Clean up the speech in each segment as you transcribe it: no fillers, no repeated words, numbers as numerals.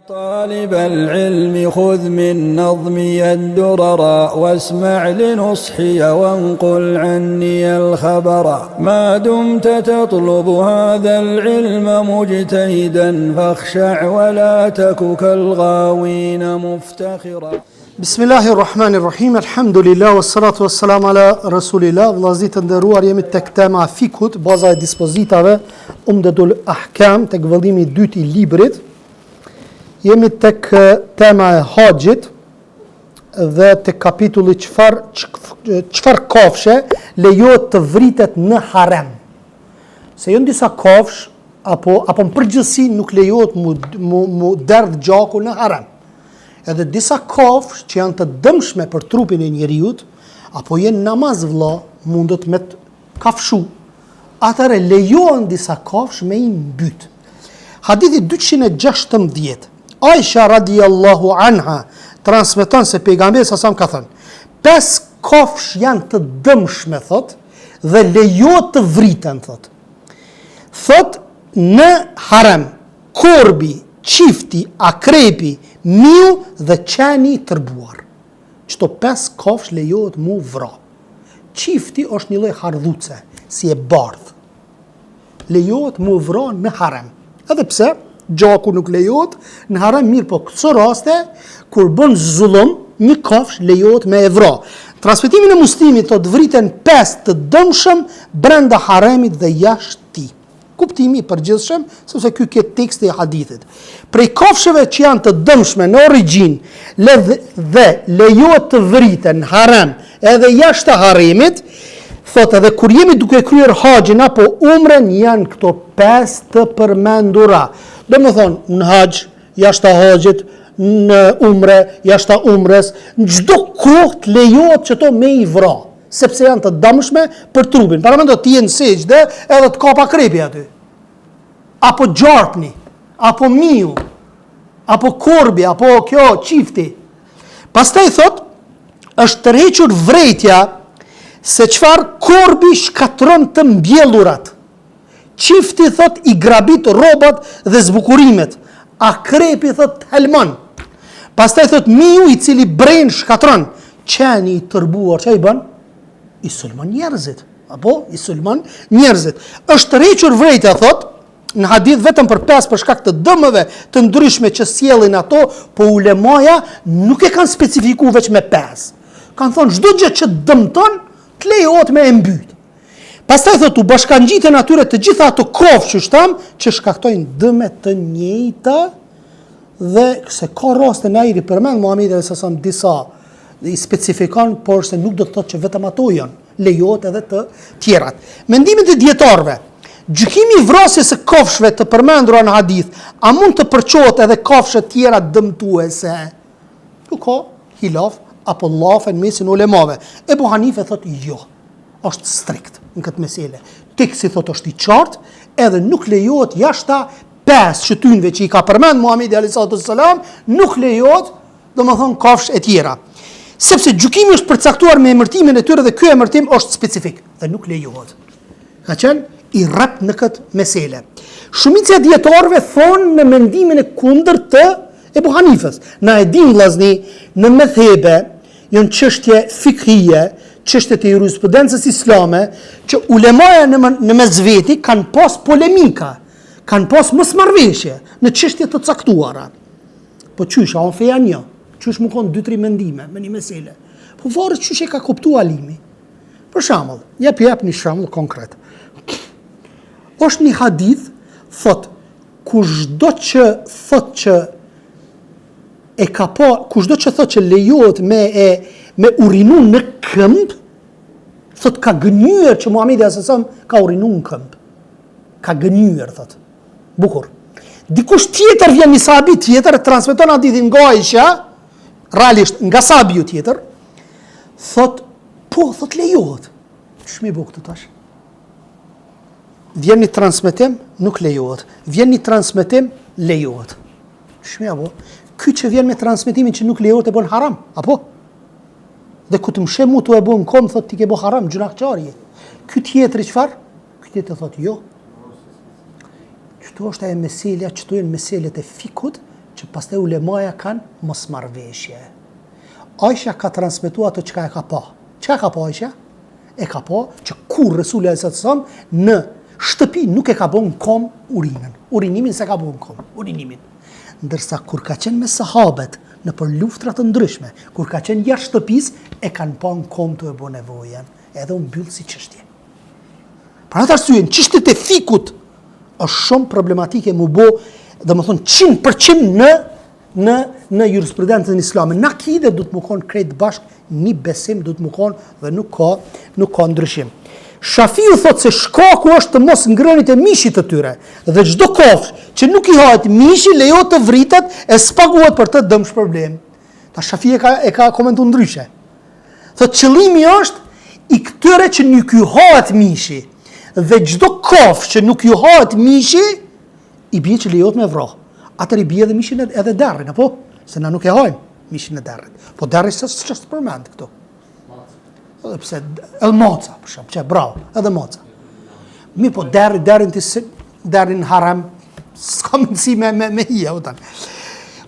طالب العلم خذ من نظمي الدرر واسمع لنصحي وانقل عني الخبر ما دمت تطلب هذا العلم مجتهدا فاخشع ولا تك كالغاوين مفتخرا. بسم الله الرحمن الرحيم الحمد لله والصلاة والسلام على رسول الله. Vllazit të nderuar, jemi tek tema fikut, baza e dispozitave, Umdatul Ahkam, tek vëllimi i dytë i librit. Jemi tek tema e haxhit dhe tek kapitulli çfarë kafshe lejohet të vritet në harem. Se janë disa kafsh apo në përgjithësi nuk lejohet mu derdh gjaku në harem. Edhe disa kafsh që janë të dëmshme për trupin e njeriut, apo jenë namaz vlla, mundët me të kafshu. Atëre lejohen disa kafsh me i mbyt. Hadithi 216. Aisha radiallahu anha transmeton se pejgamberi sasam ka thënë, 5 kafsh janë të dëmshme, thot, dhe lejohet të vriten, thot. Thot, në harem, korbi, çifti, akrepi, miu dhe qeni i tërbuar. Çto 5 kafsh lejohet mu vra. Çifti është një lloj hardhuce, si e bardh. Lejohet mu vra në harem. Edhe pse gjaku nuk lejohet në harem, mirë po këto raste kur bën zullum, një kafsh lejohet me e vra. Transmetimin e Muslimit thot vriten 5 të dëmshëm brenda haremit dhe jashtë tij. Kuptimi i përgjithshëm, sepse ky ke teksti i hadithit. Prej kafshëve që janë të dëmshme në origjinë dhe lejohet të vriten në harem edhe jashtë haremit, thot edhe kur jemi duke kryer haxhin apo umren, janë këto 5 të përmendura. Do më thonë, në haxh, jashtë haxhit, në umre, jashtë umres, në çdo kohë të lejohet që to me i vra, sepse janë të dëmshme për trupin. Para mendo ti jenë sejdë edhe të kapa krepi aty. Apo gjarpni, apo miu, apo korbi, apo kjo çifti. Pastaj thot, është tërhequr vrejtja se çfarë korbi shkatron të mbjellurat. Çifti thot i grabit rrobat dhe zbukurimet. Akrepi thot helmon. Pastaj thot miu i cili bren shkatron. Qeni i tërbuar çai bën? I sulmon njerëzit. Apo i sulmon njerëzit. Është tërhequr vrejtja thot në hadith vetëm për 5 për shkak të dëmëve të ndryshme që sjellin ato, po ulemaja nuk e kanë specifikuar veç me 5. Kanë thonë çdo gjë që dëmton të lejohet me e mbyt. Pastaj thot u bashkangjiten atyre të gjitha ato kafshë që shkaktojnë dëme të njëjta, dhe se ka raste në ajri përmend Muhamedi s.a.s. disa i specifikon, por se nuk do të thotë që vetëm ato janë, lejohet edhe të tjerat. Mendimet e dietarëve, gjykimi i vrasjes së kafshëve të përmendura në hadith, a mund të përçohet edhe kafshë të tjera dëmtuese? Ku ka hilaf apo llafe në mesin e ulemave. Ebu Hanife thotë jo, është strikt në këtë mesele. Teksti thotë është i qartë, edhe nuk lejohet jashta 5 shëtynve që i ka përmend Muhamedi a.s. nuk lejohet, domethënë kafsh e tjera. Sepse gjykimi është përcaktuar me emërtimin e tyre dhe ky emërtim është specifik dhe nuk lejohet. Ka qenë i rrap në këtë mesele. Shumica e dietarëve thonë në mendimin e kundërt të Ebu Hanifës. Na e dim vllazni, në methebe janë çështje fikhie, çështje të jurisprudencës islame, që ulemaja në mes veti kanë pas polemika, kanë pas mosmarrveshje në çështje të caktuara. Po çysh, a on feja një? Çysh më kanë 2-3 mendime me një mesele? Po varet çysh e ka kuptuar alimi. Për shembull, jep një shembull konkret. Është një hadith, thot, kushdo që thot që e ka pa, kushdo që thot që lejohet me urinu në këmbë, thot ka gënyer që Muhamedi s.a.s. ka urinu në këmbë. Ka gënyer, thot. Bukur. Dikush tjetër vjen një sahabi tjetër, transmeton hadithin nga Aisha, realisht nga sahabiu tjetër, thot, po, thot lejohet. Ç'më bëu këtë tash? Vjen një transmetim, nuk lejohet. Vjen një transmetim, lejohet. Ç'më apo? Ky që vjen me transmetimin që nuk lejohet e bën haram, apo? Dhe ku të mshe mu të e bu në kom, thot ti ke bu haram, gjunaqarje. Ky tjetëri qëfar? Ky tjetëri thot jo. Qëtu është e meselja, qëtu e në meseljet e fikut, që që pastaj ulemaja kanë mosmarrveshje. Aisha ka transmetuar ato çka e ka pa. Çka ka pa Aisha? E ka pa që kur Resuli s.a.s. në shtëpi nuk e ka bën kom urinën. Urinimin se ka bën kom, urinimin. Ndërsa kur ka qenë me sahabet në për luftrat të ndryshme, kur ka qenë jashtë shtëpisë, e kanë pa në kom të e bo nevojen, edhe unë mbyllë si çështje. Për atë arsye, çështjet e fikut është shumë problematike mu bo, dhe më thonë 100% në jurisprudencën islame. Në akide du të më konë krejt bashk, një besim du të më konë dhe nuk ka ndryshim. Shafiu thot se shkaku është të mos ngrënit e mishit të tyre, dhe çdo kofsh që nuk i hahet mishi lejohet të vritet e spaguhet për të dëmsh problem. Ta Shafiu e ka komentuar ndryshe. Thot qëllimi është i këtyre që nuk i hahet mishi, dhe çdo kofsh që nuk i hahet mishi, i bie që lejohet me vrah. Atër i bie edhe mishin edhe derrin, apo? Se na nuk e hajmë mishin e derrit. Po derri s'është përmend këtu. Edhe pse elmoca, për shemb, që bravo, edhe moca. Mi po derrin haram, s'ka mundësi me hija, utan.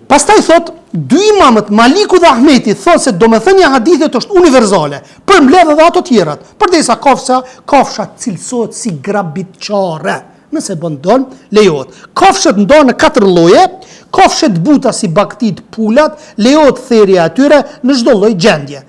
Pastaj thot, dy imamët, Maliku dhe Ahmeti, thot se domethënia e hadithit është universale, përmbledh edhe ato tjerat, përderisa kafsha cilësohet si grabitçare. Nëse bën don, lejohet. Kafshët ndonë në 4 lloje, kafshët buta si baktit, pulat, lejohet therrja atyre në çdo lloj gjendje.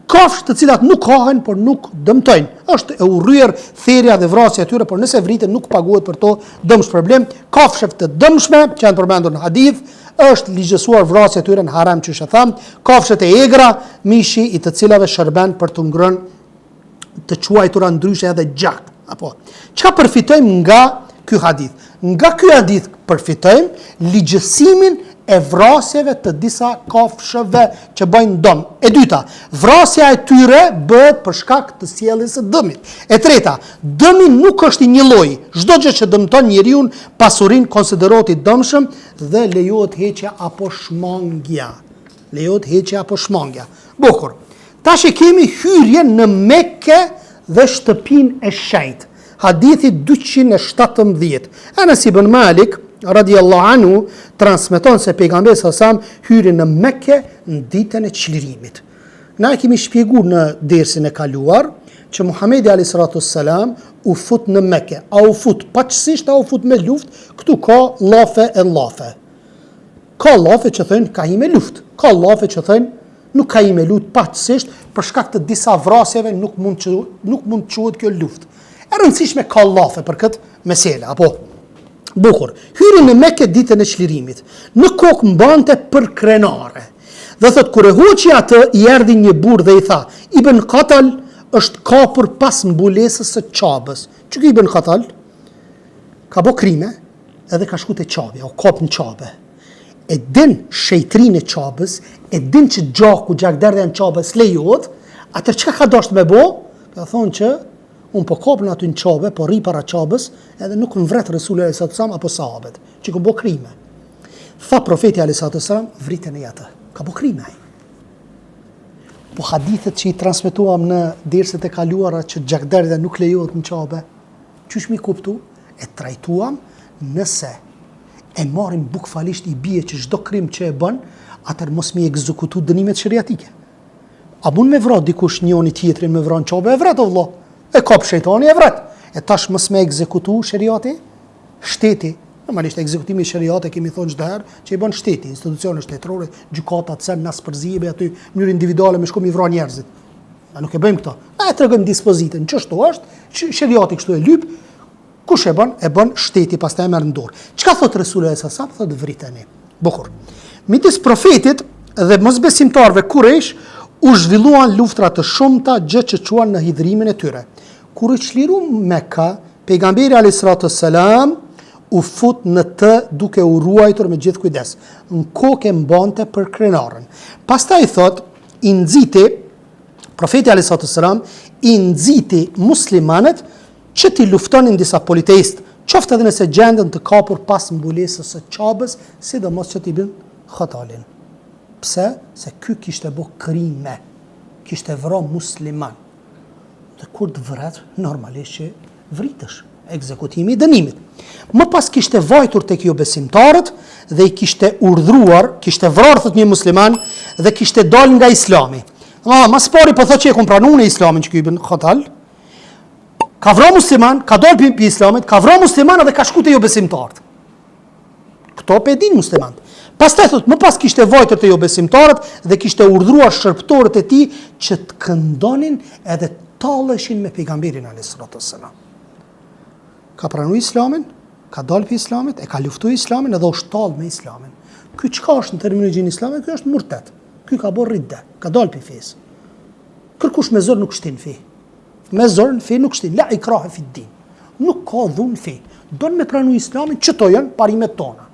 Kafshë të cilat nuk hahen, por nuk dëmtojnë. Është e urryer therrja dhe vrasja atyre, por nëse vriten nuk paguhet për to dëmsh problem. Kafshët të dëmshme, që janë përmendur në hadith, është ligjësuar vrasja atyre në haram, që tham. Kafshët e egra, mishi i të cilave shërben për të ngrënë të quajtura ndryshe edhe gjak. Apo, çka përfitojmë nga ky hadith? Nga ky hadith përfitojmë ligjësimin e vrasjeve të disa kafshëve që bëjnë dëm. E dyta, vrasja e tyre bëhet për shkak të sjelljes së dëmit. E treta, dëmi nuk është i një lloji. Çdo gjë që dëmton njeriu, pasurinë konsiderohet i dëmshëm dhe lejohet heqja apo shmangja. Lejohet heqja apo shmangja. Bukur. Tash e kemi hyrjen në Mekke dhe shtëpinë e shenjtë. Hadithi 217. Anas ibn Malik radiallahu anhu transmeton se pejgamberi sallallahu hyri në Mekke në ditën e çlirimit. Na e kemi shpjeguar në dersin e kaluar që Muhamedi alayhi salatu wassalam u fut në Mekke. A u fut paçësisht, a u fut me luftë? Këtu ka llafe e llafe. Ka llafe që thënë ka hi me luftë. Ka llafe që thënë nuk ka hi me luftë paçësisht për shkak të disa vrasjeve nuk mund të quhet kjo luftë. E rëndësishme ka llafe për këtë mesela, apo? Bukur. Hyri në Mekke ditën e çlirimit. Në kokë mbante për krenare. Dhe thot kur e hoqi atë, i erdhi një burr dhe i tha: Ibn Qatal është kapur pas mbulesës së Çabës. Çka Ibn Qatal? Ka bë krime, edhe ka shkuar te Çabja, u kap në Çabë. E din shejtrinë e Çabës, e din që gjaku gjakderdhja në Çabës lejohet, atë çka ka dashur me bë? Ka thonë që unë po kapën aty në Çabë, po rri para Çabës, edhe nuk më vret Resuli alayhi salatu wasallam apo sahabët, që ku bë krime. Tha profeti alayhi salatu wasallam, vritën e atë. Ka bë krime ai. Po hadithet që i transmetuam në derset e kaluara që gjakderdhja nuk lejohet në Çabë, çysh mi kuptu? E trajtuam nëse e marrim bukfalisht i bie që çdo krim që e bën, atër mos mi ekzekutu dënimet shariatike. A mund me vrat dikush njëri tjetrin me vran Çabë, e vret o vëlla. E kap shejtani e vret. E tash mos me ekzekutu shariati, shteti. Normalisht ekzekutimi i shariatit kemi thonë çdo herë që i bën shteti, institucionet shtetërore, gjykata të nas përzijebe aty në mënyrë individuale me shkom i vran njerëzit. Na nuk e bëjmë këtë. Na e tregojmë dispozitën, ç'është është, shariati kështu e lyp. Kush e bën shteti, pastaj e merr në dorë. Çka thot Resulullah sallallahu alaihi wasallam? Thot vriteni. Bukur. Midis profetit dhe mosbesimtarëve Kurejsh u zhvilluan luftra të shumta, gjë që çuan në hidhrimin e tyre. Kur u çliru Mekka, pejgamberi alayhis salam u fut në të duke u ruajtur me gjithë kujdes. Në kokë mbante për krenarën. Pastaj thot, i nxiti profeti alayhis salam i nxiti muslimanët që t'i luftonin disa politeist, qoftë edhe nëse gjenden të kapur pas mbulesës së Çabës, sidomos që t'i bin Khatalin. Pse? Se ky kishte bë krime, kishte vrarë musliman. Dhe kur të vret, normalisht që vritesh, ekzekutimi i dënimit. Më pas kishte vajtur tek jo besimtarët dhe i kishte urdhruar, kishte vrarë thot një musliman dhe kishte dal nga Islami. Mas pari po thotë që e kom pranuar në Islamin që ky Ibn Khatal. Ka vrarë musliman, ka dalë pi Islamit, ka vrarë musliman dhe ka shku te jo besimtarët. Këto pe din muslimanët. Pastaj thot, më pas kishte vajtër te jo besimtarët dhe kishte urdhruar shërptorët e tij që të këndonin edhe talleshin me pejgamberin alayhis salam. Ka pranuar Islamin, ka dalë pi Islamit, e ka luftuar Islamin edhe u shtall me Islamin. Ky çka është në terminologjinë islame? Ky është murtad. Ky ka bërë ridda, ka dalë pi fesë. Kërkush me zor nuk shtin fe. Me zor në fe nuk shtin, la ikrahe fi din. Nuk ka dhunë fe. Don me pranu Islamin, çto janë parimet tona.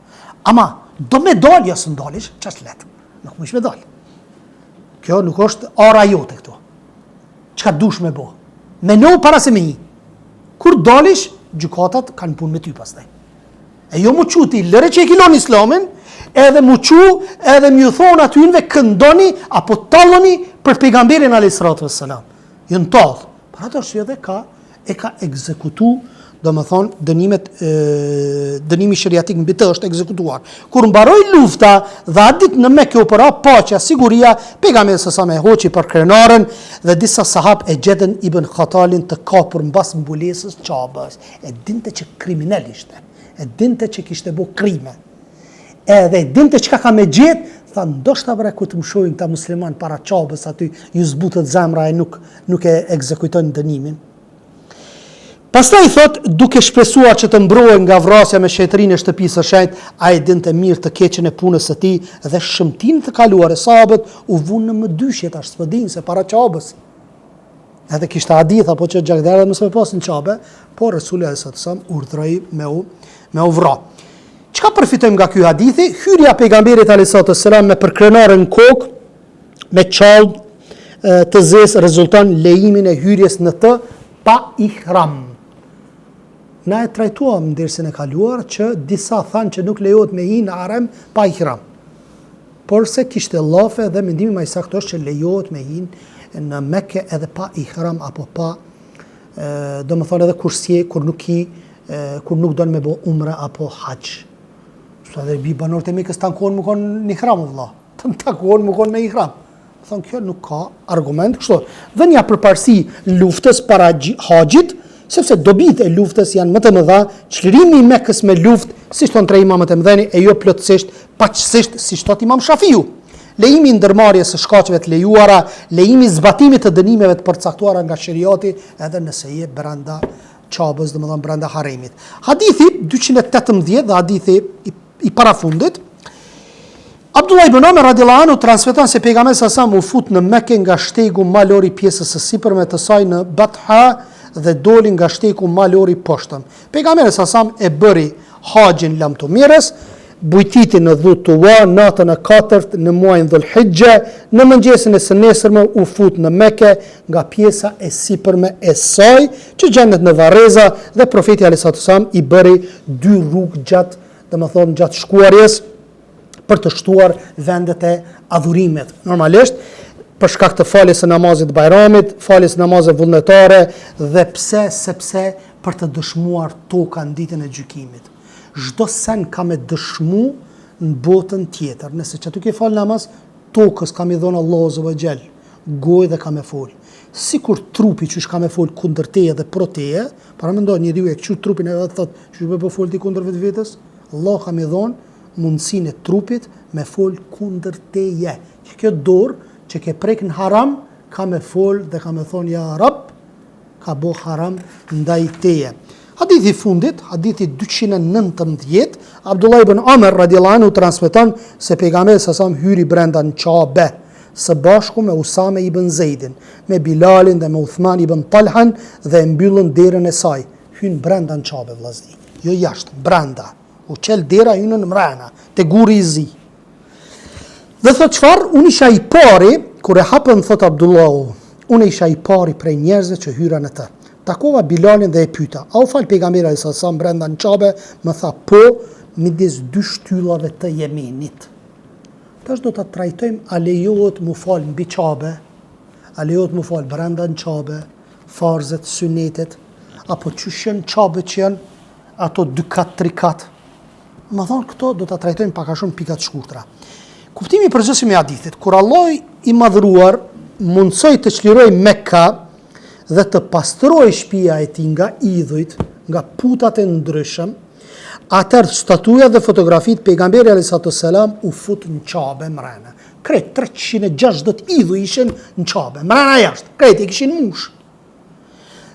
Ama do me dalë ja së ndalish, ç'është lehtë. Nuk mësh me dalë. Kjo nuk është ara jote këtu. Çka dush me bë? Me no para se me hi. Kur dalish, gjykatat kanë punë me ty pastaj. E jo mu quti, lëre që e kilon Islamin, edhe mu qu, edhe mu thonë atynve këndoni, apo talloni për pejgamberin a.s. Jënë tallë. Për ato është edhe e ka ekzekutu, do më thonë, dënimi shëriatik në bitë është ekzekutuar. Kur mbaroi lufta dhe atë ditë në Mekë u përa paqja, siguria, pejgamberi s.a.s. e hoqi për krenaren dhe disa sahab e gjetën Ibn Khatalin të kapur mbas mbulesës Qabës. E dinte që kriminal ishte. E dinte që kishte bo krime. Edhe dinte çka ka me gjetë, tha ndoshta bre ku të mshojnë ta musliman para Qabës aty ju zbutët zemra e nuk e ekzekutojnë dënimin. Pastaj thot, duke shpresuar që të mbrohen nga vrasja me shetërinë e shtëpisë së shenjtë, ai dinte mirë të keqen e punës së tij dhe shëmtinë të kaluar e sahabët u vunë në mëdyshje tash s'po se para Qabës. Edhe kishte hadith apo që gjakdera mos më pas në Qabë, por Resuli s.a.s. urdhroi me u vra. Çka përfitojmë nga ky hadithi? Hyrja e pejgamberit a.s. me përkrenarën kokë, me çallë të zezë rezulton lejimin e hyrjes në të pa ihram. Na e trajtuam në dersën e kaluar që disa thanë që nuk lejohet me hi në harem pa ihram. Por se kishte llafe dhe mendimi më i saktë është që lejohet me hi në Mekë edhe pa ihram apo pa do më thonë edhe kursje kur nuk don me bë umre apo hax. Sa dhe bi banorët e Mekës tankohen më kon në ihram vëlla. Të takohen më kon me ihram. Thonë kjo nuk ka argument kështu. Dhënia përparësi luftës para haxhit, sepse dobit e luftës janë më të mëdha, çlirimi i Mekës me luftë, siç thon tre imamët e mëdhenj, e jo plotësisht, paqësisht siç thot Imam Shafiu. Lejimi i ndërmarrjes së shkaqeve të lejuara, lejimi i zbatimit të dënimeve të përcaktuara nga sheriati, edhe nëse je brenda Qabës, domethënë brenda haremit. Hadithi 218 dhe hadithi i parafundit. Abdullah ibn Omer radhiyallahu anhu transmeton se pejgamberi sa u fut në Mekë nga shtegu malori pjesës së sipërme të saj në Batha dhe doli nga shtegu malori poshtëm. Pejgamberi sa e bëri haxhin lamtumirës, bujtiti në Dhut Tuwa, natën e 4 në muajin Dhulhijja, në mëngjesin e së nesërme u fut në Mekë nga pjesa e sipërme e saj, që gjendet në varreza dhe profeti alayhis salam i bëri 2 rrugë gjatë, domethënë gjatë shkuarjes për të shtuar vendet e adhurimit. Normalisht, për shkak të faljes së namazit Bajramit, faljes së namazeve vullnetare dhe sepse për të dëshmuar toka në ditën e gjykimit. Çdo sen ka me dëshmu në botën tjetër. Nëse që aty ke fal namaz, tokës ka me dhonë Allahu Azza wa Jall, gojë dhe ka me fol. Sikur trupi që ka me fol kundër teje dhe pro teje, para mendoj njeriu e kështu trupin e vet thotë, çu po fol ti kundër vetvetes? Allah ka me dhonë mundësinë e trupit me fol kundër teje. Që kjo dorë që ke prek në haram, ka me fol dhe ka me thonë, ja Rab, ka bo haram ndaj teje. Hadithi fundit, hadithi 219, Abdullah ibn Omer radhiyallahu anhu transmeton se pejgamberi sa hyri brenda në Qabe, së bashku me Usame ibn Zeidin, me Bilalin dhe me Uthman ibn Talhan dhe mbyllën derën e saj. Hyn brenda në Qabe, vllazni. Jo jashtë, brenda. U qel dera hynë në mrena, te guri i zi. Dhe thot çfarë? Unë isha i pari, kur e hapën thot Abdullahu, unë isha i pari prej njerëzve që hyra në të. Takova Bilalin dhe e pyeta, a u fal pejgamberi alayhis salam brenda në Qabe? Më tha po, midis 2 shtyllave të Yemenit. Tash do ta trajtojmë a lejohet mu fal mbi Qabe, a lejohet mu fal brenda në Qabe, farzet, sunetet, apo çyshen Qabe që janë ato 2 kat, 3 kat. Më thonë këto do të trajtojmë pak a shumë pikat shkurtra. Kuptimi i përgjithshëm i hadithit, kur Allah i madhruar mundsoi të çliroj Mekka dhe të pastroi shtëpia e tij nga idhujt, nga putat e ndryshëm, atëherë statuja dhe fotografitë pejgamberi alayhi salam u fut në Kabe mrena. Krejt 360 idhuj ishin në Kabe, mrena jashtë, krejt i kishin mush.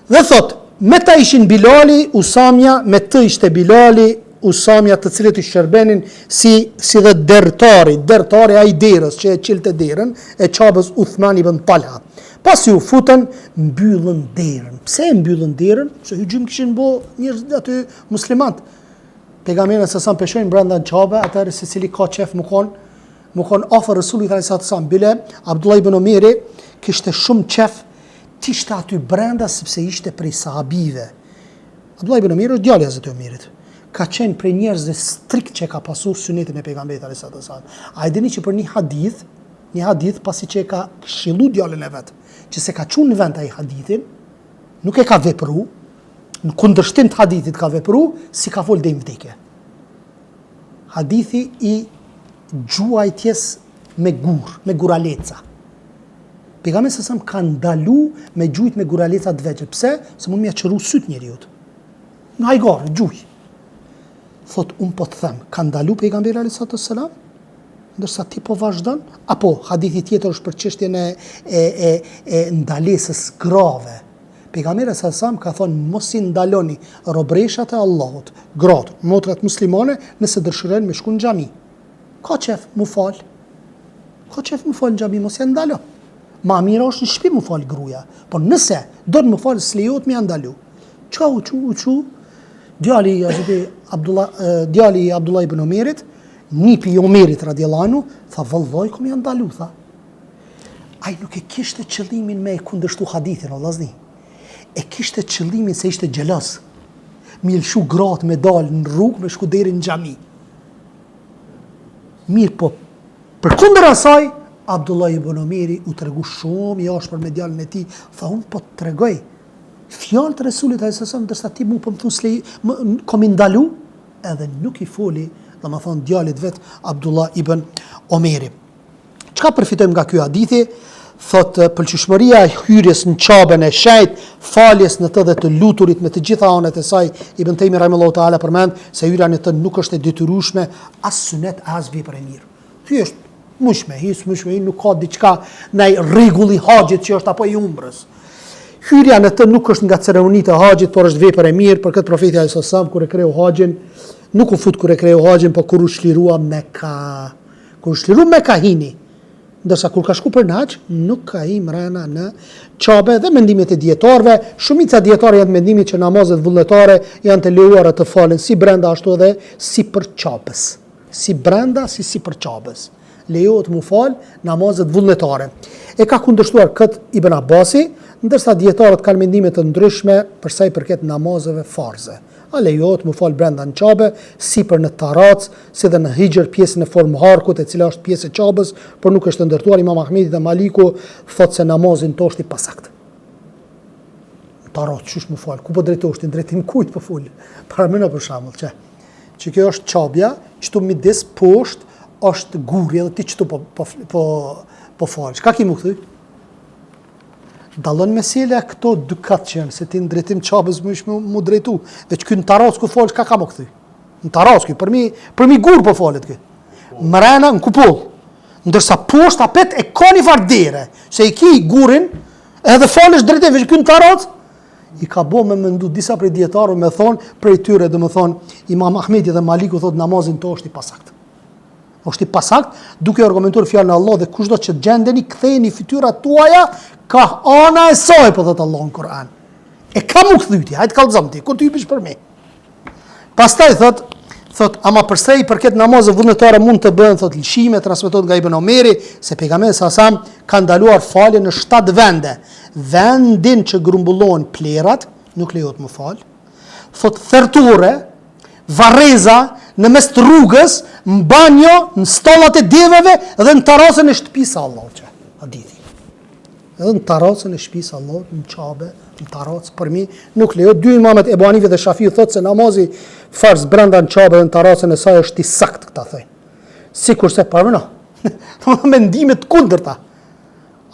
Dhe thot, me ta ishin Bilali, Usamja, me të ishte Bilali, Usamja të cilët i shërbenin si dhe dertari ai derës që e qilte derën e Qabës Uthman ibn Talha. Pasi u futën, mbyllën derën. Pse e mbyllën derën? Se hujum kishin bo njerëz aty muslimanët. Pejgamberi sa peshojnë brenda në Qabë, atëherë secili ka qef më kon afër Resulit sallallahu alaihi wasallam. Bile Abdullah ibn Omeri kishte shumë qef të ishte aty brenda sepse ishte prej sahabive. Abdullah ibn Omeri është djali i Hazreti Omerit. Ka qenë prej njerëzve strikt që ka pasur sunetin e pejgamberit sallallahu alaihi wasallam. A e dini që për një hadith pasi që e ka këshillu djalin e vet, që se ka çuar në vend ai hadithin, nuk e ka vepru, në kundërshtim të hadithit ka vepru, si ka fol deri në vdekje. Hadithi i gjuajtjes me guraleca. Pejgamberi sallallahu ka ndalu me gjujt me guraleca të vegjël. Pse? Se mund m'ia çru syt njeriu. Në hajgar, gjuj. Thot, unë po të them, ka ndalu pejgamberi alayhi salam, ndërsa ti po vazhdon, apo hadithi tjetër është për çështjen e ndalesës grave. Pejgamberi sallallahu ka thonë, mos i ndaloni robreshat e Allahut, gratë, motrat muslimane, nëse dëshirojnë me shku në xhami. Ka qef mu fal. Në xhami, mos ja ndalo. Ma mira është në shtëpi mu fal gruaja, por nëse do të më fal s'lejohet më ja ndalu. Çka u çu? Djali i Abdullah ibn Omerit, nipi i Omerit radiallahu anhu, tha vallaj kom janë ndalu, tha. Ai nuk e kishte qëllimin me e kundërshtu hadithin, o vllazni. E kishte qëllimin se ishte xheloz. Mi lshu gratë me dalë në rrugë me shku deri në xhami. Mirë po, përkundër asaj, Abdullah ibn Omeri u tregu shumë i ashpër me djalin e tij, tha unë po të tregoj fjalë të Resulit sallallahu alaihi wasallam, ndërsa ti mu po më thon kom i ndalu, edhe nuk i foli, domethënë djalit vet Abdullah ibn Omeri. Çka përfitojmë nga ky hadithi? Thot pëlqyeshmëria e hyrjes në Qabën e shejt, faljes në të dhe të luturit me të gjitha anët e saj. Ibn Taymi rahimahullahu taala përmend se hyrja në të nuk është e detyrueshme as sunet as vepër e mirë. Thjesht mush me his, nuk ka diçka ndaj rregulli i haxhit që është apo i umrës. Hyrja në të nuk është nga ceremonitë e haxhit, por është vepër e mirë. Për këtë profeti sallallahu alaihi wasallam kur e kreu haxhin, nuk u fut kur e kreu haxhin, por kur u shlirua Mekka. Kur u shliru Mekka hini. Ndërsa kur ka shku për haxh, nuk ka hi mrena në Qabe dhe mendimet e dietarëve, shumica dietarë janë mendimit që namazet vullnetare janë të lejuara të falen si brenda ashtu edhe si për Qabës. Si brenda si për Qabës. Lejohet mu fal namazet vullnetare. E ka kundërshtuar kët Ibn Abbasi, ndërsa dietarët kanë mendime të ndryshme për sa i përket namazeve farze. A lejohet mu fal brenda në Qabe, si për në Tarac, si dhe në Hijr pjesën e formë harkut, e cila është pjesë e Qabës, por nuk është ndërtuar. Imam Ahmedi dhe Maliku thotë se namazin to është i pasakt. Tarac çish mu fal, ku po drejtohesh ti, drejtim kujt po fol? Para mëna për shembull, që kjo është Qabja, çtu midis poshtë është guri edhe ti çtu po fal. Çka ki mu kthy? Dallon mesela këto dy katë që janë, se ti në drejtim Qabës më ish mu drejtu. Veç ky në Tarac ku fal, çka ka më kthy? Në Tarac ky, për mi gur po falet ky. Mrena në kupull. Ndërsa poshtë apet e ka një farë dere, se i ki gurin edhe falesh drejtim, veç ky në Tarac i ka bo me mendu disa prej dietarëve me thonë, prej tyre dhe me thonë Imam Ahmedi dhe Maliku thotë namazin to është i pasakt. Është i pasakt, duke argumentuar fjalën e Allah dhe kushdo që gjendeni ktheheni fytyrat tuaja ka ana e saj, po thot Allah në Kur'an. E ka mu kthyti, hajt kallëzom ti, ku ty bish për me. Pastaj thot ama përse i përket namazeve vullnetare mund të bëhen thot lëshime, transmetohet nga Ibn Omeri se pejgamberi sallallahu ka ndaluar falje në 7 vende. Vendin që grumbullohen plerat, nuk lejohet më fal. Thot therture, varreza në mes të rrugës, në banjo, në stallat e deveve dhe në terrasën e shtëpisë së Allahut. Hadithi. Edhe në terrasën e shtëpisë së Allahut në Qabe në tarac, për mi nuk lejo. Dy imamet Ebu Hanife dhe Shafiu thotë se namazi farz brenda në qabe dhe në taracën e saj është i sakt, këta thëjnë. Sikurse përmëna, mendimet kundërta.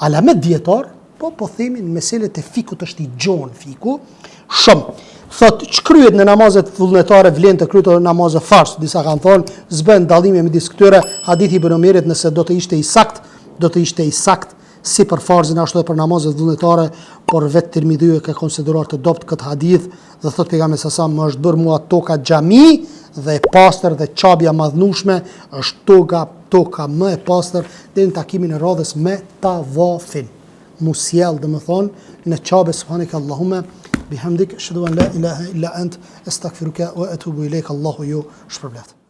Alamet djetar, po themi në meselet e fikut është i gjonë fiku, shumë. Thot, që kryet në namazet vullnetare vlen të kryet në namazet farz, disa kanë thonë, zbën dallime midis këtyre, hadithi Ibn Omerit nëse do të ishte i sakt, si për farzin ashtu edhe për namazet vullnetare, por vetë Tirmidhiu ka konsideruar të dopt këtë hadith dhe thot pejgamberi sa më është bërë mua toka xhami dhe e pastër dhe çabja madhnushme është toka më e pastër deri në takimin e radhës me tavafin. Musjell domethënë në çabe subhanak Allahumma bihamdik ashhadu an la ilaha illa ant astaghfiruka wa atubu ilaik. Allahu ju shpërblet.